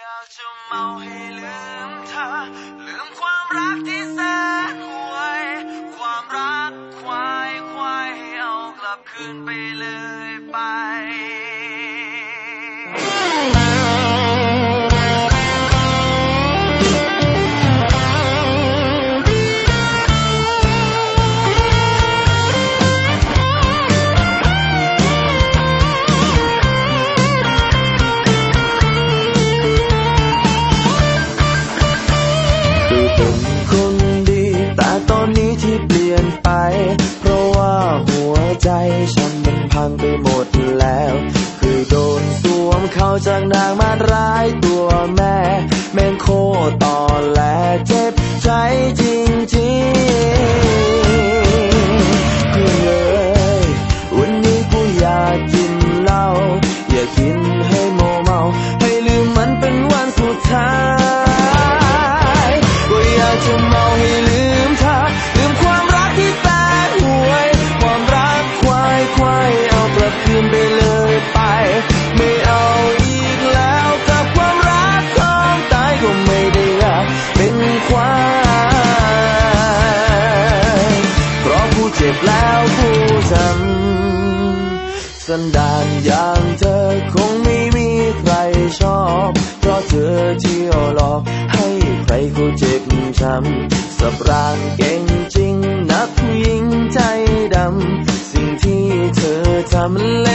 อยากจะเมาให้ลืมเธอลืมความรักที่แสนห่วยความรักควายให้เอากลับคืนไปเลยไปที่เปลี่ยนไปเพราะว่าหัวใจฉันมันพังไปหมดแล้วคือโดนสวมเข้าจากนางมารร้ายตัวแม่แม่งโคตอแหลเจ็บใจจริงๆเพื่อนเอ้ยวันนี้กูอยากกินเหล้าอยากกินให้โมเมาให้ลืมมันเป็นวันสุดท้ายก็อยากจะเมาให้ลืมเธอลืมความรักที่แสนห่วยความรักควายเอากลับคืนไปเลยไปไม่เอาอีกแล้วกับความรักของตายก็ไม่ได้อยากเป็นควายเพราะผู้เจ็บแล้วผู้จำสันดานอย่างเธอคงไม่มีใครชอบเพราะเธอเที่ยวหลอกให้ใครเขาเจ็บช้ำสับรางเก่งจริงนักผู้หญิงใจดำสิ่งที่เธอทำมันเล